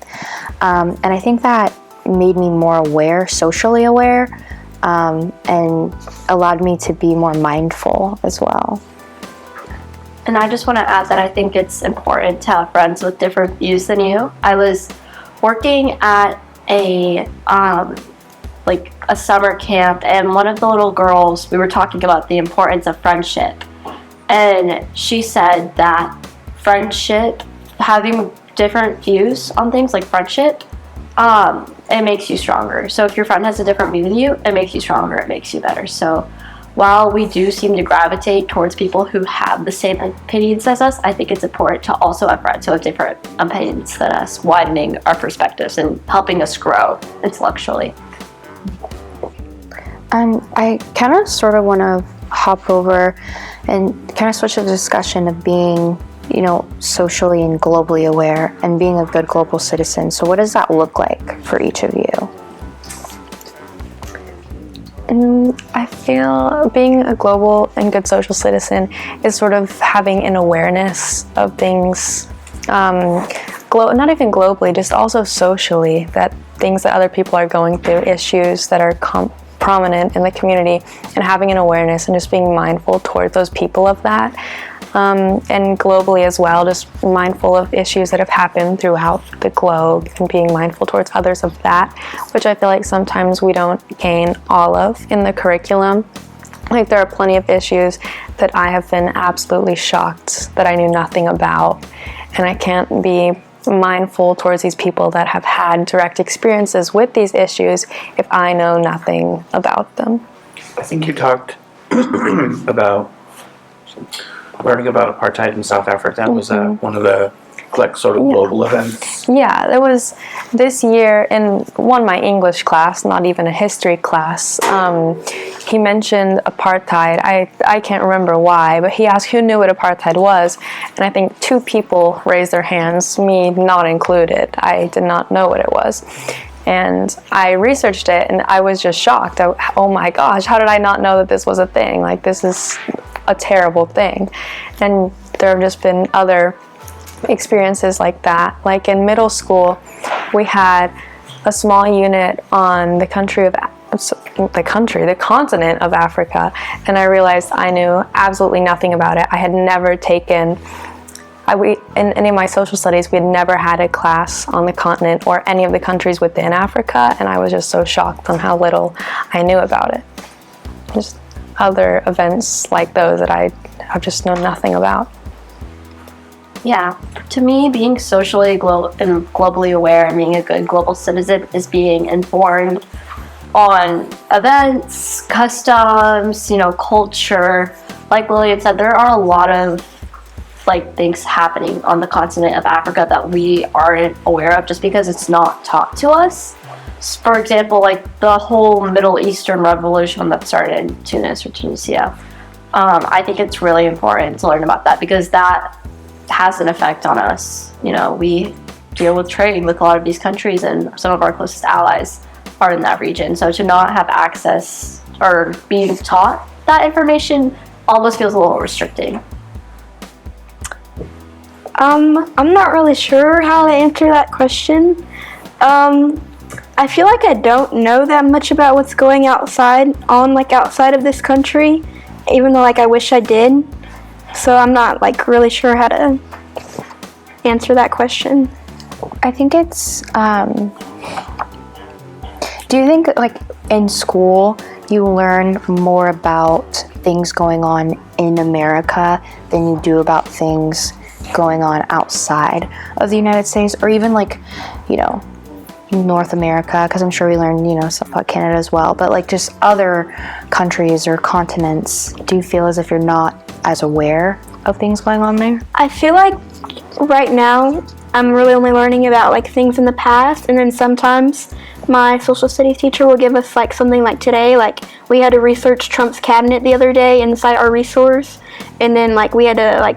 And I think that made me more aware, socially aware, and allowed me to be more mindful as well. And I just want to add that I think it's important to have friends with different views than you. I was working at a summer camp, and one of the little girls, we were talking about the importance of friendship. And she said that friendship, having different views on things like friendship, it makes you stronger. So if your friend has a different view than you, it makes you stronger, it makes you better. So while we do seem to gravitate towards people who have the same opinions as us, I think it's important to also have friends who have different opinions than us, widening our perspectives and helping us grow intellectually. I kind of sort of want to hop over and kind of switch the discussion of being, socially and globally aware and being a good global citizen. So what does that look like for each of you? I feel being a global and good social citizen is sort of having an awareness of things, not even globally, just also socially, that things that other people are going through, issues that are prominent in the community, and having an awareness and just being mindful towards those people of that. And globally as well, just mindful of issues that have happened throughout the globe and being mindful towards others of that, which I feel like sometimes we don't gain all of in the curriculum. Like, there are plenty of issues that I have been absolutely shocked that I knew nothing about, and I can't be mindful towards these people that have had direct experiences with these issues if I know nothing about them. I think you talked about learning about apartheid in South Africa. That was one of the sort of global events. Yeah, there was this year in my English class, not even a history class. He mentioned apartheid. I can't remember why, but he asked who knew what apartheid was, and I think 2 people raised their hands, me not included. I did not know what it was. And I researched it, and I was just shocked. Oh my gosh, how did I not know that this was a thing? Like, this is a terrible thing. And there have just been other experiences like that. Like in middle school, we had a small unit on the continent of Africa, and I realized I knew absolutely nothing about it. I had never taken, in any of my social studies, we had never had a class on the continent or any of the countries within Africa, and I was just so shocked on how little I knew about it. Just other events like those that I have just known nothing about. Yeah, to me, being socially and globally aware and being a good global citizen is being informed on events, customs, culture. Like Lillian said, there are a lot of things happening on the continent of Africa that we aren't aware of just because it's not taught to us. For example, the whole Middle Eastern revolution that started in Tunis or Tunisia. I think it's really important to learn about that because that has an effect on us. We deal with trade with a lot of these countries, and some of our closest allies are in that region. So to not have access or being taught that information almost feels a little restricting. I'm not really sure how to answer that question. I feel like I don't know that much about what's going outside of this country, even though I wish I did. So I'm not really sure how to answer that question. I think it's, do you think in school you learn more about things going on in America than you do about things going on outside of the United States, or even North America? Because I'm sure we learn stuff about Canada as well, but just other countries or continents. Do you feel as if you're not as aware of things going on there? I feel like right now I'm really only learning about things in the past, and then sometimes my social studies teacher will give us something today, we had to research Trump's cabinet the other day inside our resource, and then we had to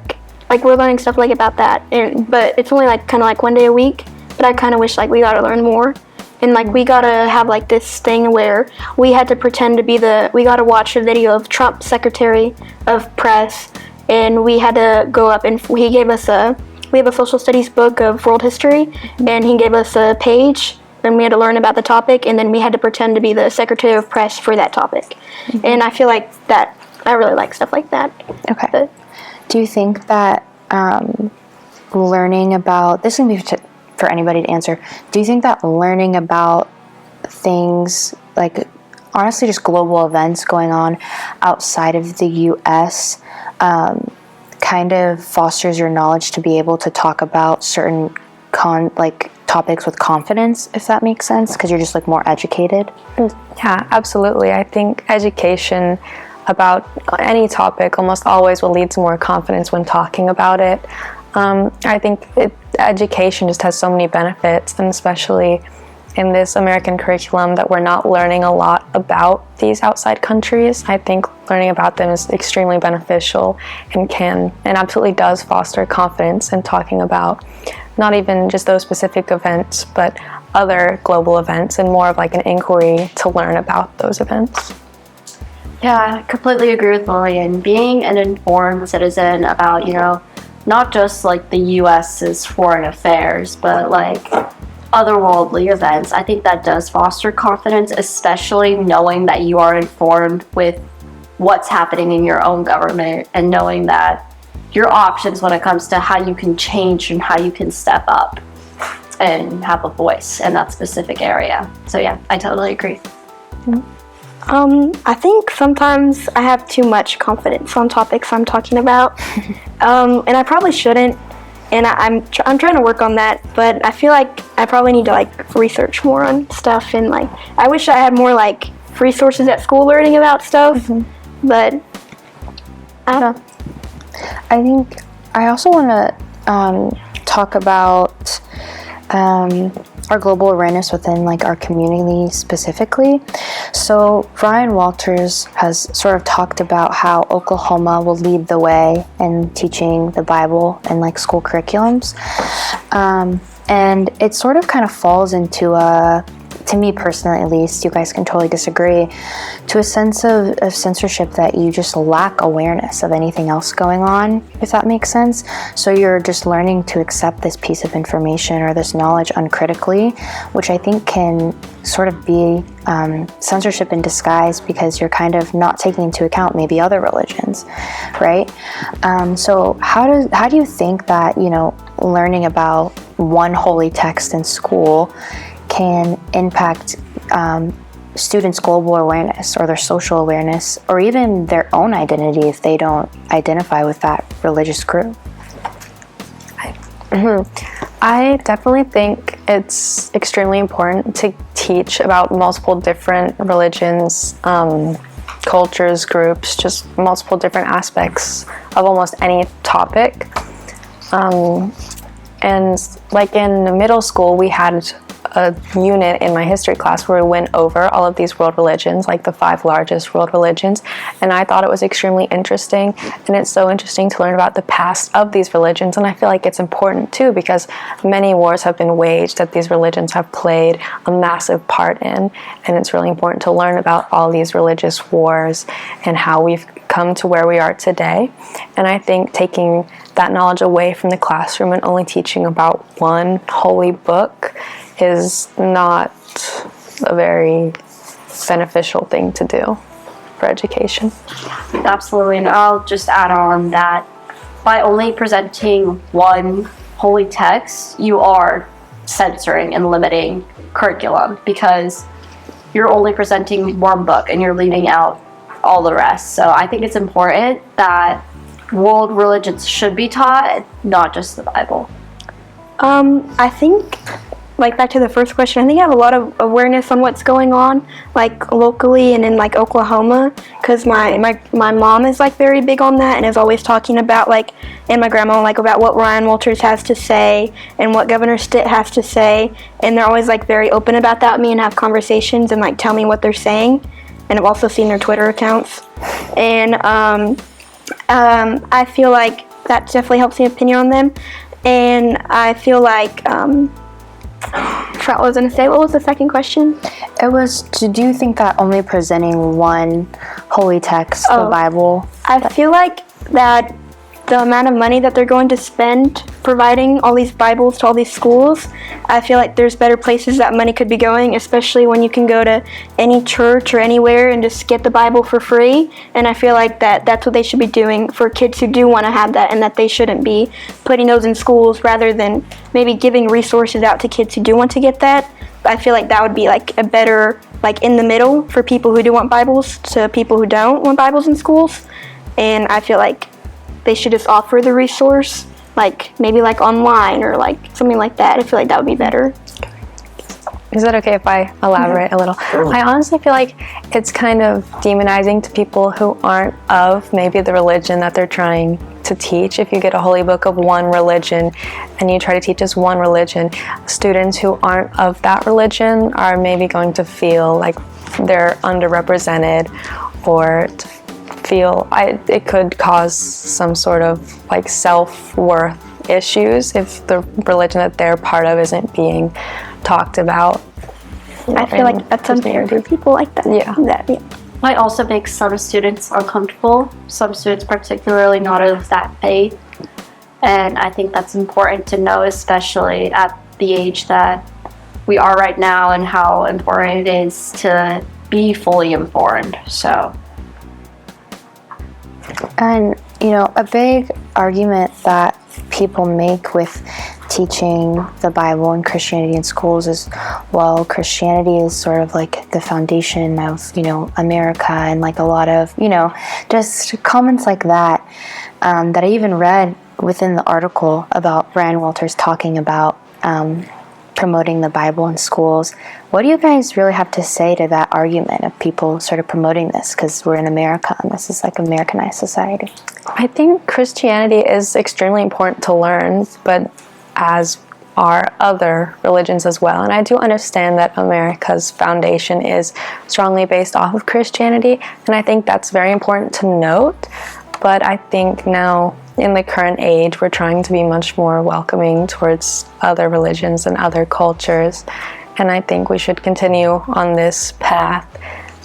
we're learning stuff about that, but it's only kind of 1 day a week. But I kind of wish we got to learn more, and we got to have this thing where we had to pretend to be we got to watch a video of Trump's Secretary of Press, and we had to go up, and we have a social studies book of world history, and he gave us a page, and we had to learn about the topic, and then we had to pretend to be the Secretary of Press for that topic. Mm-hmm. And I feel that I really like stuff like that. Okay. But, do you think that learning about this can be for anybody to answer? Do you think that learning about things honestly just global events going on outside of the U.S. Kind of fosters your knowledge to be able to talk about certain topics with confidence, if that makes sense, because you're just more educated? Yeah, absolutely. I think education about any topic almost always will lead to more confidence when talking about it. I think education just has so many benefits, and especially in this American curriculum that we're not learning a lot about these outside countries. I think learning about them is extremely beneficial and absolutely does foster confidence in talking about not even just those specific events, but other global events, and more of an inquiry to learn about those events. Yeah, I completely agree with Lillian. Being an informed citizen about, not just the U.S.'s foreign affairs, but otherworldly events, I think that does foster confidence, especially knowing that you are informed with what's happening in your own government, and knowing that your options when it comes to how you can change and how you can step up and have a voice in that specific area. So yeah, I totally agree. Mm-hmm. I think sometimes I have too much confidence on topics I'm talking about, and I probably shouldn't, and I'm trying to work on that, but I feel I probably need to research more on stuff, and I wish I had more resources at school learning about stuff, mm-hmm. But I don't know. I think I also want to talk about our global awareness within our community specifically. So Ryan Walters has sort of talked about how Oklahoma will lead the way in teaching the Bible in school curriculums, and it sort of kind of falls into a to me personally at least, you guys can totally disagree, to a sense of censorship that you just lack awareness of anything else going on, if that makes sense. So you're just learning to accept this piece of information or this knowledge uncritically, which I think can sort of be censorship in disguise, because you're kind of not taking into account maybe other religions, right? So how do you think that, you know, learning about one holy text in school can impact students' global awareness or their social awareness, or even their own identity if they don't identify with that religious group? I definitely think it's extremely important to teach about multiple different religions, cultures, groups, just multiple different aspects of almost any topic. And like in middle school, we had a unit in my history class where we went over all of these world religions, like the 5 largest world religions, and I thought it was extremely interesting. And it's so interesting to learn about the past of these religions, and I feel like it's important too, because many wars have been waged that these religions have played a massive part in, and it's really important to learn about all these religious wars and how we've come to where we are today. And I think taking that knowledge away from the classroom and only teaching about one holy book is not a very beneficial thing to do for education. Absolutely, and I'll just add on that by only presenting one holy text, you are censoring and limiting curriculum, because you're only presenting one book and you're leaving out all the rest. So I think it's important that world religions should be taught, not just the Bible. I think, like, back to the first question, I think I have a lot of awareness on what's going on, like, locally and in, like, Oklahoma, because my mom is, like, very big on that and is always talking about, like, and my grandma, like, about what Ryan Walters has to say and what Governor Stitt has to say, and they're always, like, very open about that with me and have conversations and, like, tell me what they're saying, and I've also seen their Twitter accounts, and I feel like that definitely helps the opinion on them, and I feel like, I forgot what I was going to say. What was the second question? It was, do you think that only presenting one holy text, the Bible? I feel like that the amount of money that they're going to spend providing all these Bibles to all these schools, I feel like there's better places that money could be going, especially when you can go to any church or anywhere and just get the Bible for free. And I feel like that's what they should be doing for kids who do want to have that, and that they shouldn't be putting those in schools rather than maybe giving resources out to kids who do want to get that. I feel like that would be like a better, like, in the middle for people who do want Bibles to people who don't want Bibles in schools. And I feel like they should just offer the resource, like maybe like online or like something like that. I feel like that would be better. Is that okay if I elaborate a little? I honestly feel like it's kind of demonizing to people who aren't of maybe the religion that they're trying to teach. If you get a holy book of one religion and you try to teach us one religion, students who aren't of that religion are maybe going to feel like they're underrepresented, or to feel it could cause some sort of like self-worth issues if the religion that they're part of isn't being talked about. I feel like that's unfair for people like that. Yeah. Might also make some students uncomfortable, some students particularly not of that faith. And I think that's important to know, especially at the age that we are right now, and how important it is to be fully informed. So. And, you know, a big argument that people make with teaching the Bible and Christianity in schools is, well, Christianity is sort of like the foundation of, you know, America, and like a lot of, you know, just comments like that, that I even read within the article about Ryan Walters talking about promoting the Bible in schools. What do you guys really have to say to that argument of people sort of promoting this, because we're in America and this is like Americanized society? I think Christianity is extremely important to learn, but as are other religions as well. And I do understand that America's foundation is strongly based off of Christianity, and I think that's very important to note. But I think now, in the current age, we're trying to be much more welcoming towards other religions and other cultures. and I think we should continue on this path.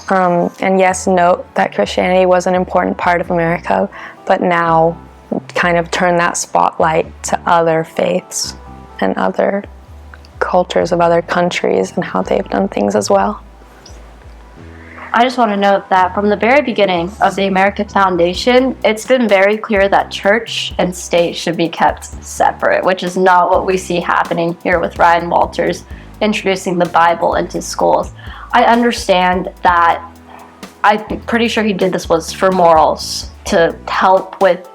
And yes, note that Christianity was an important part of America, but now kind of turn that spotlight to other faiths and other cultures of other countries and how they've done things as well. I just want to note that from the very beginning of the American Foundation, it's been very clear that church and state should be kept separate, which is not what we see happening here with Ryan Walters introducing the Bible into schools. I understand that, I'm pretty sure he did this was for morals, to help with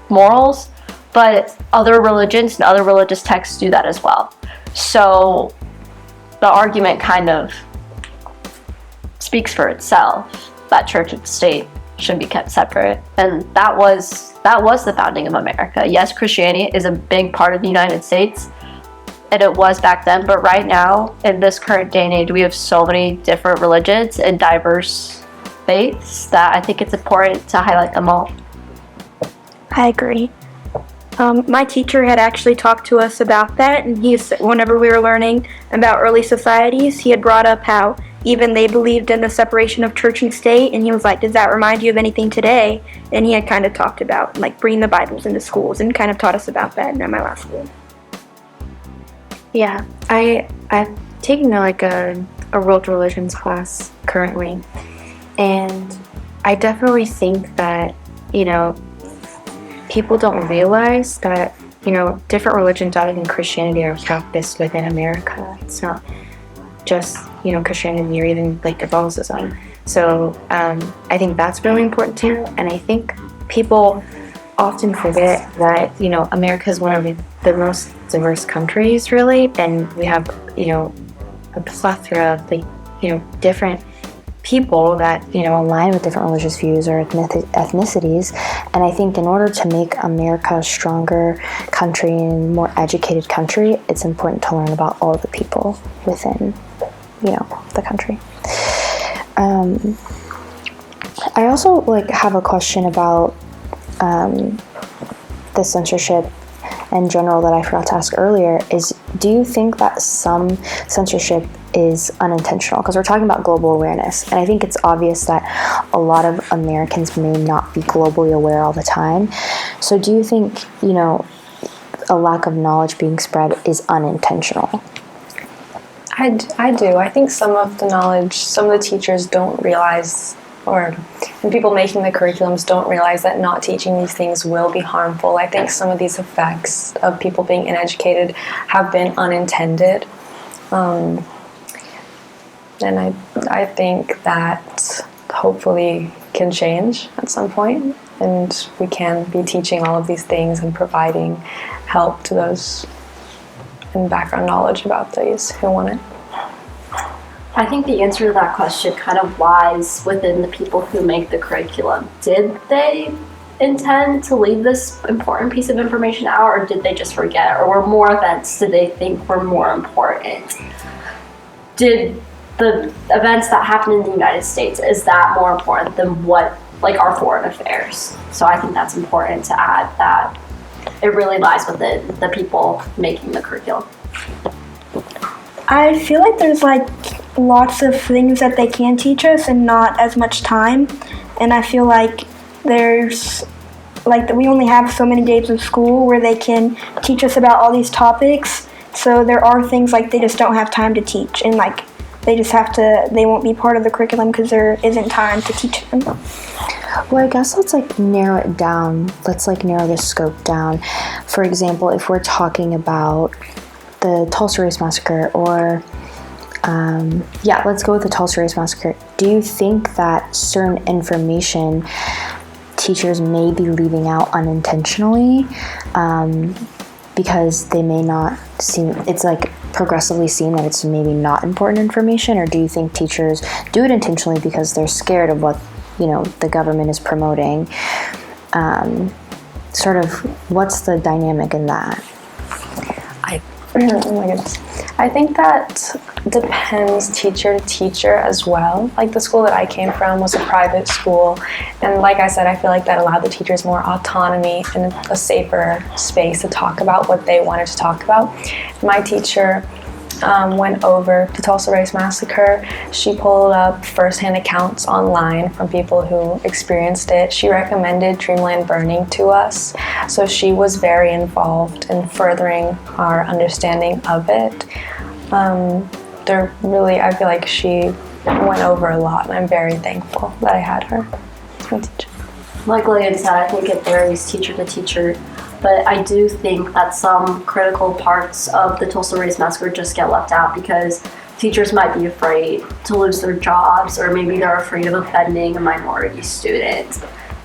morals, but other religions and other religious texts do that as well. So the argument kind of speaks for itself that church and state should be kept separate, and that was the founding of America. Yes, Christianity is a big part of the United States, and it was back then, but right now in this current day and age we have so many different religions and diverse faiths that I think it's important to highlight them all. I agree. My teacher had actually talked to us about that, and whenever we were learning about early societies, he had brought up how even they believed in the separation of church and state, and he was like, does that remind you of anything today? And he had kind of talked about like bringing the Bibles into schools and kind of taught us about that in my last school. Yeah, I've taken a world religions class currently, and I definitely think that, people don't realize that, different religions other than Christianity are practiced within America. It's not just, Christianity or even Catholicism. So I think that's really important too. And I think people often forget that, America is one of the most diverse countries, really. And we have, a plethora of different people that align with different religious views or ethnicities. And I think in order to make America a stronger country and more educated country, it's important to learn about all the people within the country. I also have a question about the censorship in general that I forgot to ask earlier. Is, do you think that some censorship is unintentional? Because we're talking about global awareness, and I think it's obvious that a lot of Americans may not be globally aware all the time. So do you think, a lack of knowledge being spread is unintentional? I do. I think some of the teachers don't realize, and people making the curriculums don't realize that not teaching these things will be harmful. I think some of these effects of people being uneducated have been unintended. And I think that hopefully can change at some point, and we can be teaching all of these things and providing help to those and background knowledge about these who want it. I think the answer to that question kind of lies within the people who make the curriculum. Did they intend to leave this important piece of information out, or did they just forget? Or were more events did they think were more important? Did the events that happen in the United States, is that more important than what, our foreign affairs? So I think that's important to add, that it really lies within the people making the curriculum. I feel like there's lots of things that they can teach us and not as much time, and I feel like there's we only have so many days of school where they can teach us about all these topics, so there are things they just don't have time to teach, and they won't be part of the curriculum because there isn't time to teach them. Well, I guess let's narrow it down. Let's narrow the scope down. For example, if we're talking about the Tulsa Race Massacre, or let's go with the Tulsa Race Massacre. Do you think that certain information teachers may be leaving out unintentionally because they may not seem, it's progressively seen that it's maybe not important information? Or do you think teachers do it intentionally because they're scared of what the government is promoting? What's the dynamic in that? Oh my goodness. I think that depends teacher to teacher as well. The school that I came from was a private school, and like I said, I feel like that allowed the teachers more autonomy and a safer space to talk about what they wanted to talk about. My teacher went over the Tulsa Race Massacre. She pulled up firsthand accounts online from people who experienced it. She recommended Dreamland Burning to us, so she was very involved in furthering our understanding of it. I feel like she went over a lot, and I'm very thankful that I had her as my teacher. Like Lillian said, I think it varies teacher to teacher, but I do think that some critical parts of the Tulsa Race Massacre just get left out because teachers might be afraid to lose their jobs, or maybe they're afraid of offending a minority student.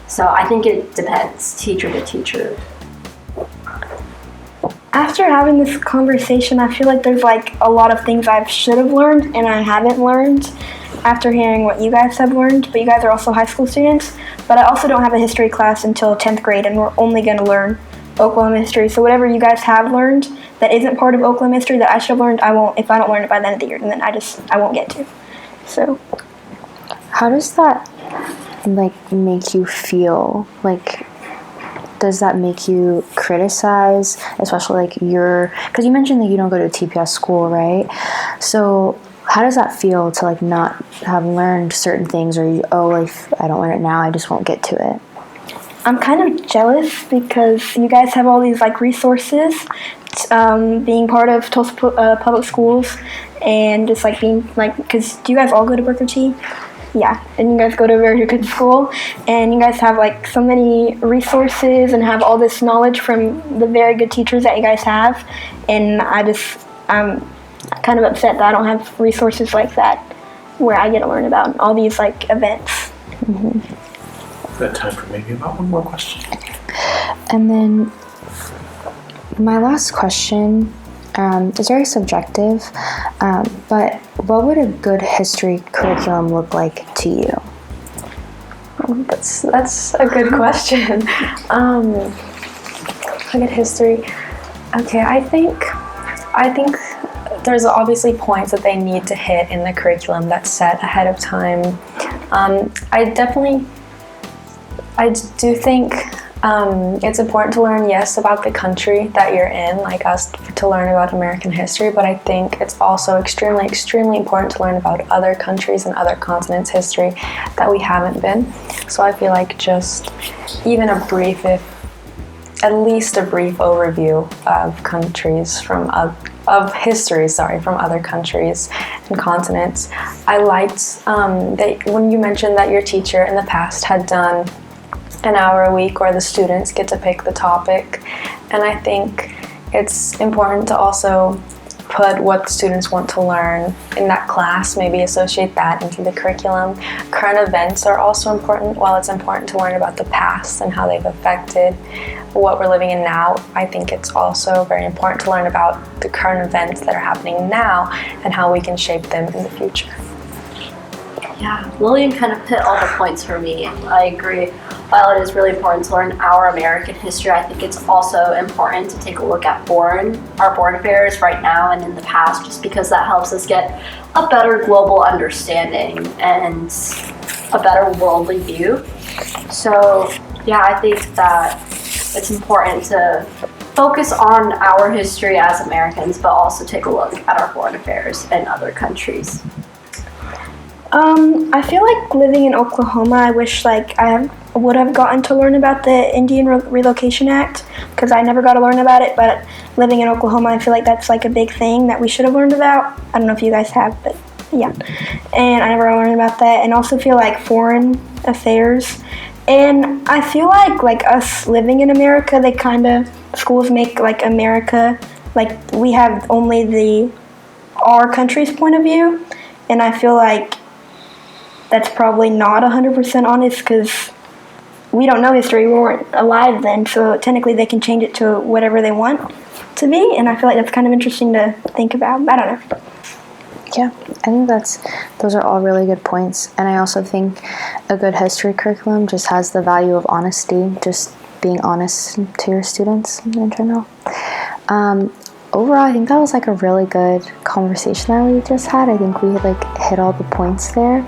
So I think it depends teacher to teacher. After having this conversation, I feel like there's like a lot of things I should have learned and I haven't learned after hearing what you guys have learned, but you guys are also high school students. But I also don't have a history class until 10th grade, and we're only going to learn Oklahoma history. So whatever you guys have learned that isn't part of Oklahoma history that I should have learned, I won't, if I don't learn it by the end of the year, and then I won't get to. So How does that like make you feel? Like, does that make you criticize, especially like because you mentioned that you don't go to a TPS school, right? So how does that feel to like not have learned certain things, or if I don't learn it now, I just won't get to it? I'm kind of jealous because you guys have all these like resources, being part of Tulsa public schools, and just like being like, because do you guys all go to Booker T? Yeah, and you guys go to a very good school, and you guys have like so many resources and have all this knowledge from the very good teachers that you guys have, and I'm kind of upset that I don't have resources like that where I get to learn about all these like events. Mm-hmm. We've got time for maybe about one more question. And then my last question is very subjective, but what would a good history curriculum look like to you? That's a good question. Look at history. Okay, I think there's obviously points that they need to hit in the curriculum that's set ahead of time. I do think it's important to learn, yes, about the country that you're in, like us to learn about American history, but I think it's also extremely, extremely important to learn about other countries and other continents' history that we haven't been. So I feel like just even at least a brief overview of countries from other countries and continents. I liked that when you mentioned that your teacher in the past had done an hour a week where the students get to pick the topic, and I think it's important to also put what students want to learn in that class, maybe associate that into the curriculum. Current events are also important. While it's important to learn about the past and how they've affected what we're living in now, I think it's also very important to learn about the current events that are happening now and how we can shape them in the future. Yeah, Lillian kind of hit all the points for me. I agree. While it is really important to learn our American history, I think it's also important to take a look at our foreign affairs right now and in the past, just because that helps us get a better global understanding and a better worldly view. So yeah, I think that it's important to focus on our history as Americans, but also take a look at our foreign affairs in other countries. I feel like living in Oklahoma, I wish like I would have gotten to learn about the Indian Relocation Act, because I never got to learn about it, but living in Oklahoma, I feel like that's like a big thing that we should have learned about. I don't know if you guys have, but yeah. And I never learned about that, and also feel like foreign affairs. And I feel like us living in America, they kind of, schools make like America, like we have only our country's point of view, and I feel like that's probably not 100% honest, because we don't know history, we weren't alive then, so technically they can change it to whatever they want to be, and I feel like that's kind of interesting to think about. I don't know. Yeah, I think those are all really good points, and I also think a good history curriculum just has the value of honesty, just being honest to your students in general. Overall, I think that was like a really good conversation that we just had. I think we like hit all the points there,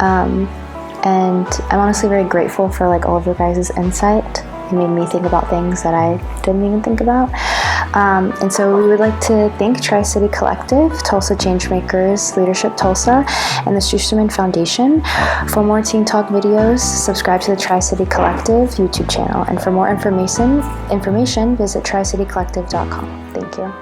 and I'm honestly very grateful for like all of your guys' insight. It made me think about things that I didn't even think about. And so we would like to thank Tri-City Collective, Tulsa Changemakers, Leadership Tulsa, and the Schusterman Foundation. For more Teen Talk videos, subscribe to the Tri-City Collective YouTube channel. And for more information visit tricitycollective.com. Thank you.